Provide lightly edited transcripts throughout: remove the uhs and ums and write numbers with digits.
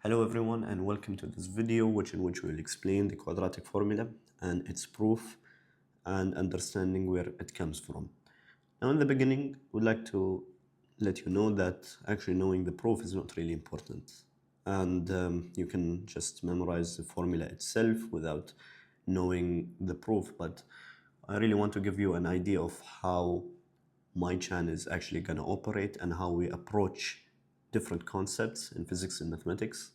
Hello everyone and welcome to this video in which we will explain the quadratic formula and its proof and understanding where it comes from. Now in the beginning, we'd like to let you know that actually knowing the proof is not really important, and you can just memorize the formula itself without knowing the proof, but I really want to give you an idea of how my channel is actually going to operate and how we approach different concepts in physics and mathematics.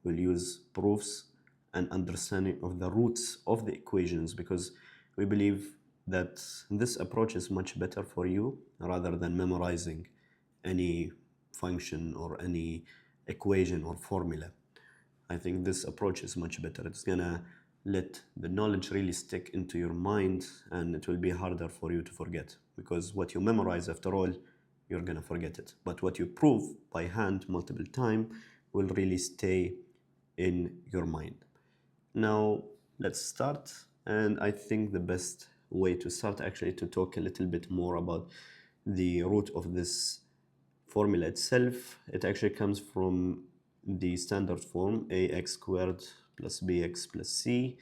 We'll use proofs and understanding of the roots of the equations, because we believe that this approach is much better for you rather than memorizing any function or any equation or formula. I think this approach is much better. It's gonna let the knowledge really stick into your mind, and it will be harder for you to forget, because what you memorize, after all, you're gonna forget it. But what you prove by hand multiple times will really stay in your mind. Now let's start, and I think the best way to start actually to talk a little bit more about the root of this formula itself. It actually comes from the standard form ax squared plus bx plus c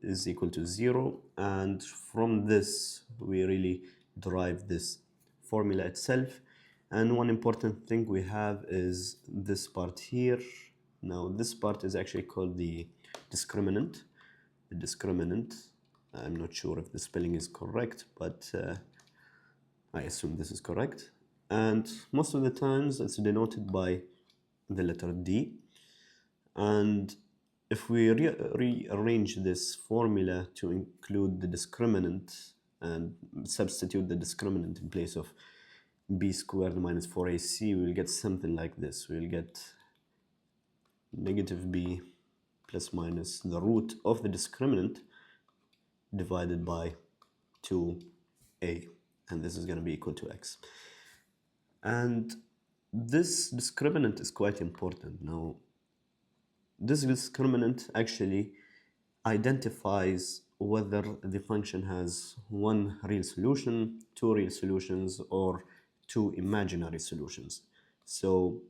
is equal to 0, and from this we really derive this formula itself. And one important thing we have is this part here. Now this part is actually called the discriminant. The discriminant, I'm not sure if the spelling is correct, but I assume this is correct. And most of the times it's denoted by the letter D. And if we rearrange this formula to include the discriminant and substitute the discriminant in place of b squared minus 4ac, we will get something like this. We will get negative b plus minus the root of the discriminant divided by 2a, and this is going to be equal to x. And this discriminant is quite important. Now, this discriminant actually identifies whether the function has one real solution, two real solutions, or two imaginary solutions. So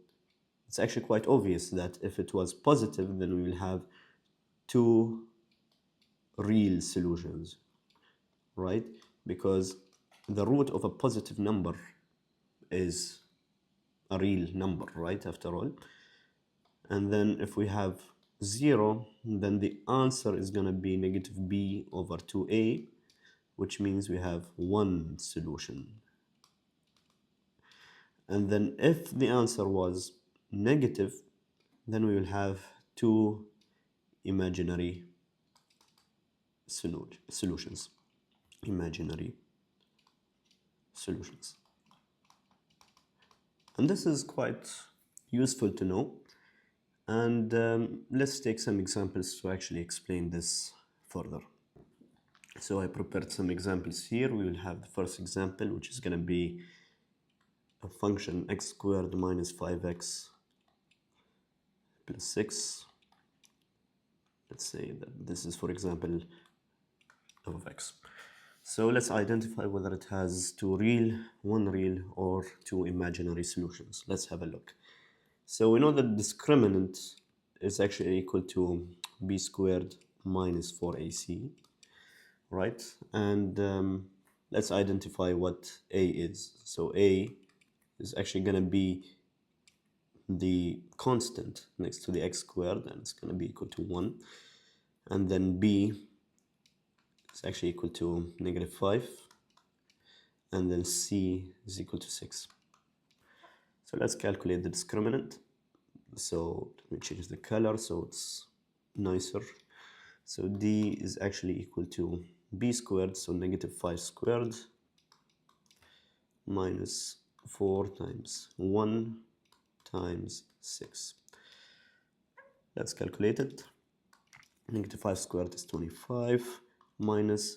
it's actually quite obvious that if it was positive, then we will have two real solutions, right? Because the root of a positive number is a real number, right, after all. And then if we have 0, then the answer is going to be negative b over 2a, which means we have one solution. And then if the answer was negative, then we will have two imaginary solutions. Imaginary solutions. And this is quite useful to know. And let's take some examples to actually explain this further. So I prepared some examples here. We will have the first example, which is going to be a function x squared minus 5x plus 6. Let's say that this is, for example, f of x. So let's identify whether it has two real, one real, or two imaginary solutions. Let's have a look. So we know that discriminant is actually equal to b squared minus 4ac, right? And let's identify what a is. So a is actually going to be the constant next to the x squared, and it's going to be equal to 1. And then b is actually equal to negative 5. And then c is equal to 6. So let's calculate the discriminant. So let me change the color so it's nicer. So d is actually equal to b squared, so negative 5 squared minus 4 times 1 times 6. Let's calculate it. Negative 5 squared is 25 minus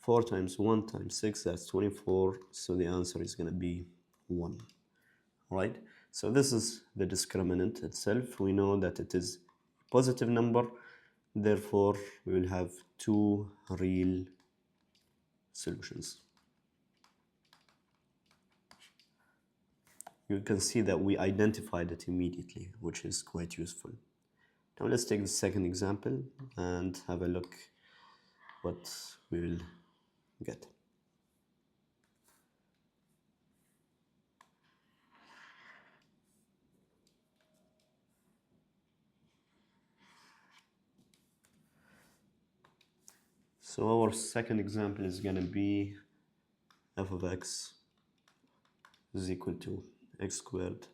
4 times 1 times 6, that's 24. So the answer is going to be 1, right? So this is the discriminant itself. We know that it is a positive number. Therefore, we will have two real solutions. you can see that we identified it immediately, which is quite useful. Now let's take the second example and have a look what we will get. So our second example is going to be f of x is equal to x squared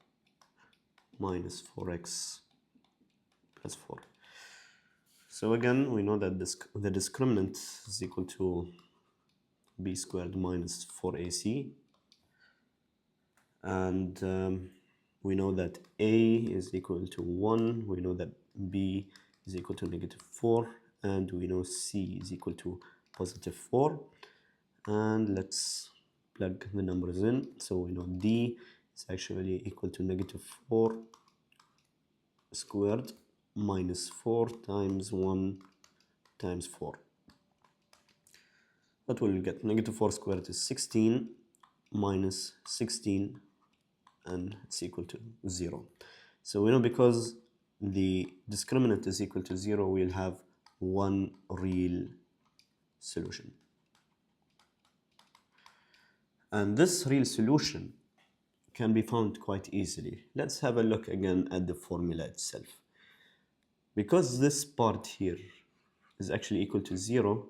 minus 4x plus 4. So again, we know that the discriminant is equal to b squared minus 4ac, and we know that a is equal to 1, we know that b is equal to negative 4, and we know c is equal to positive 4. And let's plug the numbers in. So we know d is actually equal to negative 4 squared minus 4 times 1 times 4. What will we get? Negative 4 squared is 16 minus 16, and it's equal to 0. So we know because the discriminant is equal to 0, we'll have one real solution. And this real solution can be found quite easily. Let's have a look again at the formula itself. Because this part here is actually equal to 0,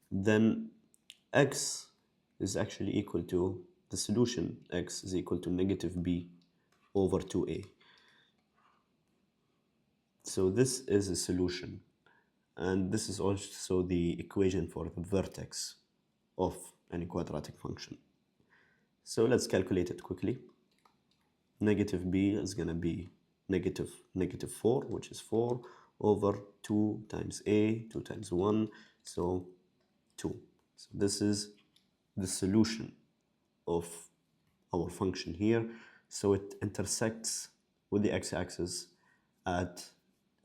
then x is actually equal to the solution. X is equal to negative b over 2a. So this is a solution, and this is also the equation for the vertex of any quadratic function. So let's calculate it quickly. Negative b is going to be negative 4, which is 4 over 2 times a, 2 times 1, so 2. So this is the solution of our function here. So it intersects with the x-axis at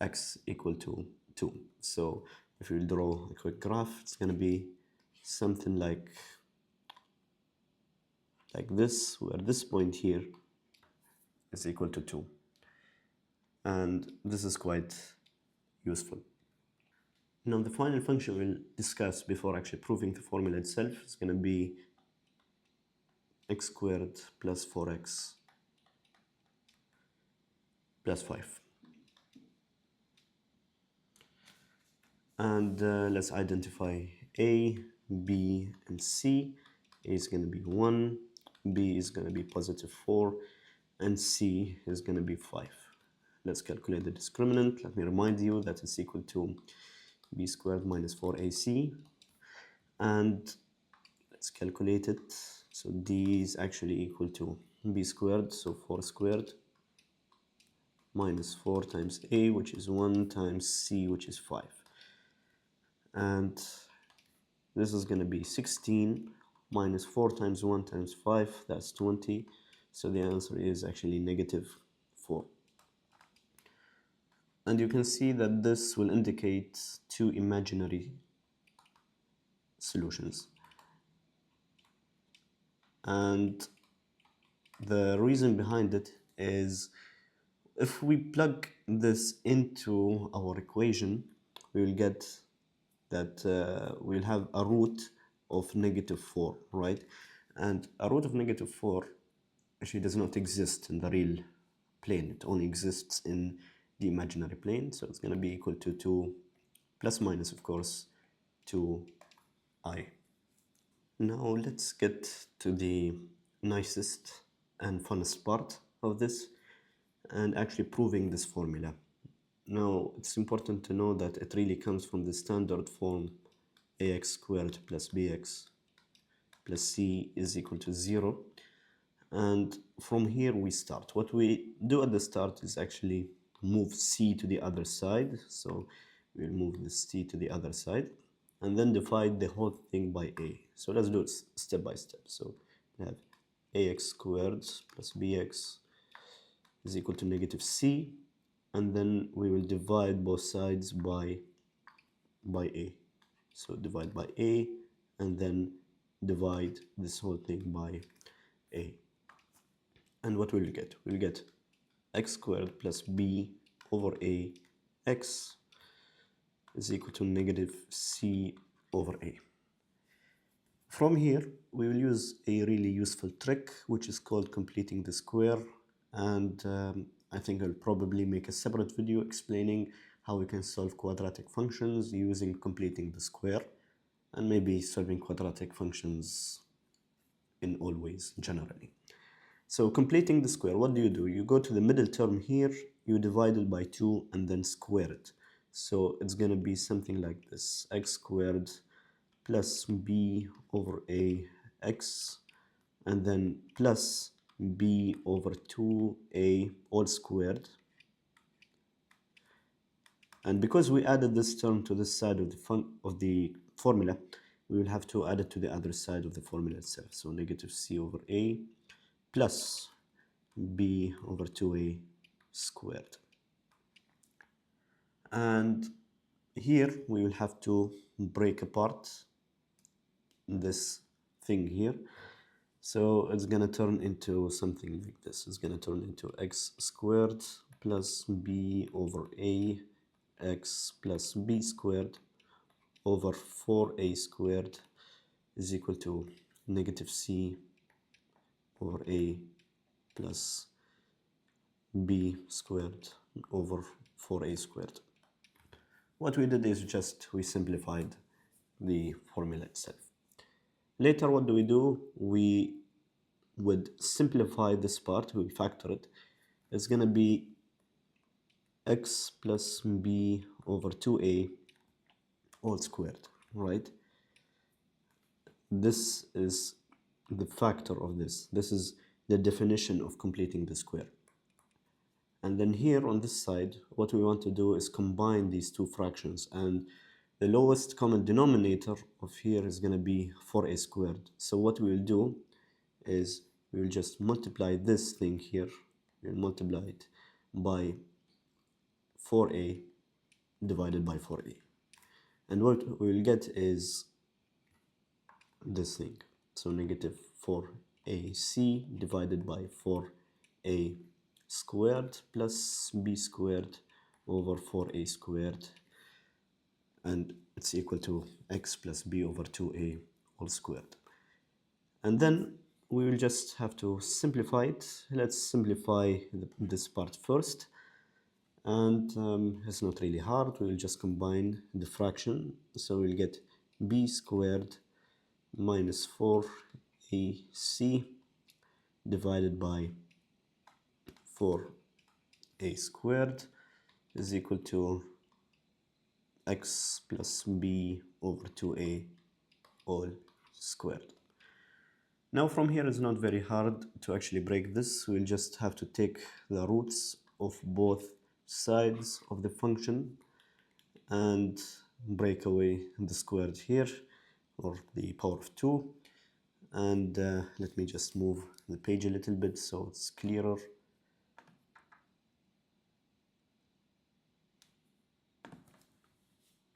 x equal to 2. So if we draw a quick graph, it's going to be something like this, where this point here is equal to 2. And this is quite useful. Now the final function we'll discuss before actually proving the formula itself is going to be x squared plus 4x plus 5. And let's identify a, b, and c. A is going to be 1, b is going to be positive 4, and c is going to be 5. Let's calculate the discriminant. Let me remind you that it's equal to b squared minus 4ac. And let's calculate it. So d is actually equal to b squared, so 4 squared, minus 4 times a, which is 1, times c, which is 5. And this is going to be 16 minus 4 times 1 times 5, that's 20. So the answer is actually negative 4. And you can see that this will indicate two imaginary solutions. And the reason behind it is if we plug this into our equation, we will get that we'll have a root of negative 4, right? And a root of negative 4 actually does not exist in the real plane. It only exists in the imaginary plane. So it's going to be equal to 2 plus minus, of course, 2i. Now let's get to the nicest and funnest part of this, and actually proving this formula. Now it's important to know that it really comes from the standard form ax squared plus bx plus c is equal to 0. And from here we start. What we do at the start is actually move c to the other side. So we'll move the c to the other side and then divide the whole thing by a. So let's do it step by step. So we have ax squared plus bx is equal to negative c, and then we will divide both sides by a. So divide by a, and then divide this whole thing by a. And what will we get? We'll get x squared plus b over a x is equal to negative c over a. From here, we will use a really useful trick, which is called completing the square. And I think I'll probably make a separate video explaining how we can solve quadratic functions using completing the square, and maybe solving quadratic functions in all ways generally. So completing the square, what do? You go to the middle term here, you divide it by 2 and then square it. So it's going to be something like this: x squared plus b over a x, and then plus b over 2a all squared. And because we added this term to this side of the formula, we will have to add it to the other side of the formula itself. So negative c over a plus b over 2a squared. And here we will have to break apart this thing here. So it's going to turn into something like this. It's going to turn into x squared plus b over a x plus b squared over 4a squared is equal to negative c over a plus b squared over 4a squared. What we did is just we simplified the formula itself. Later, what do? We would simplify this part, we'll factor it. It's going to be x plus b over 2a all squared, right? This is the factor of this. This is the definition of completing the square. And then here on this side, what we want to do is combine these two fractions, and the lowest common denominator of here is going to be 4a squared. So what we will do is we will just multiply this thing here. We'll multiply it by 4a divided by 4a. And what we will get is this thing. So negative 4ac divided by 4a squared plus b squared over 4a squared, and it's equal to x plus b over 2a all squared. And then we will just have to simplify it. Let's simplify this part first, and it's not really hard. We will just combine the fraction, so we'll get b squared minus 4ac divided by 4a squared is equal to x plus b over 2a all squared. Now from here it's not very hard to actually break this. We'll just have to take the roots of both sides of the function and break away the squared here, or the power of 2. And let me just move the page a little bit so it's clearer.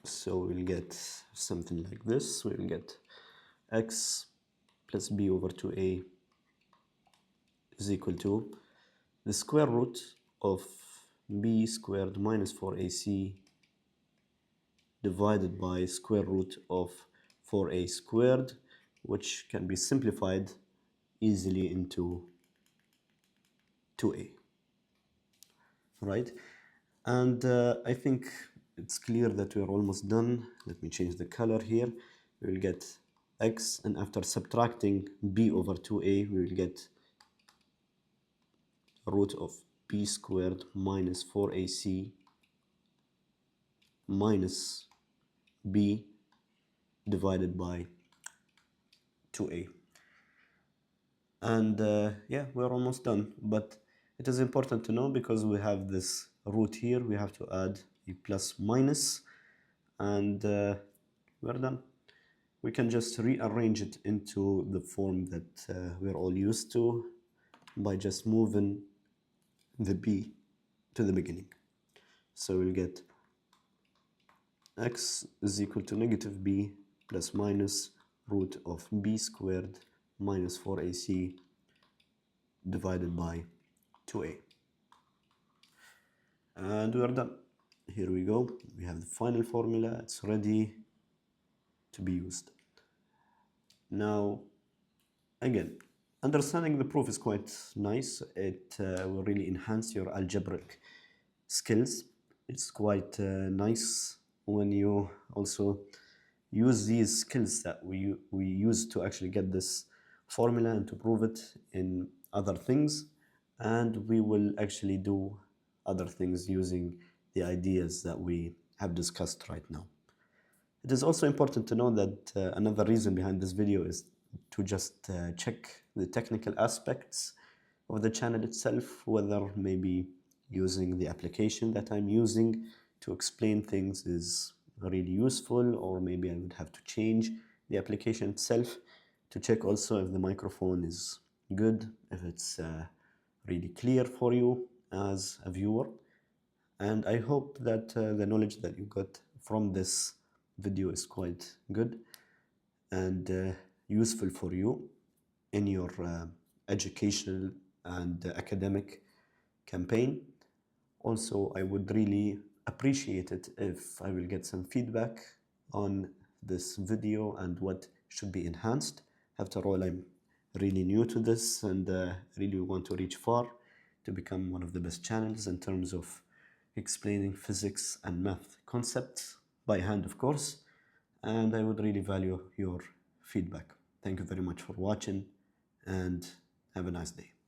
So we'll get something like this. We'll get x plus b over 2a is equal to the square root of b squared minus 4ac divided by square root of 4a squared, which can be simplified easily into 2a, right? And I think it's clear that we're almost done. Let me change the color here. We will get x, and after subtracting b over 2a, we will get root of b squared minus 4ac minus b divided by 2a. And yeah, we're almost done, but it is important to know, because we have this root here, we have to add a plus minus, and we're done. We can just rearrange it into the form that we're all used to by just moving the b to the beginning. So we'll get x is equal to negative b plus minus root of b squared minus 4ac divided by 2a. And we are done. Here we go. We have the final formula. It's ready to be used. Now, again, understanding the proof is quite nice. It will really enhance your algebraic skills. It's quite nice when you also use these skills that we use to actually get this formula and to prove it in other things. And we will actually do other things using the ideas that we have discussed right now. It is also important to know that another reason behind this video is to just check the technical aspects of the channel itself, whether maybe using the application that I'm using to explain things is really useful, or maybe I would have to change the application itself to check also if the microphone is good, if it's really clear for you as a viewer. And I hope that the knowledge that you got from this video is quite good and useful for you in your educational and academic campaign. Also, I would really appreciate it if I will get some feedback on this video and what should be enhanced. After all, I'm really new to this and really want to reach far to become one of the best channels in terms of explaining physics and math concepts by hand, of course. And I would really value your feedback. Thank you very much for watching and have a nice day.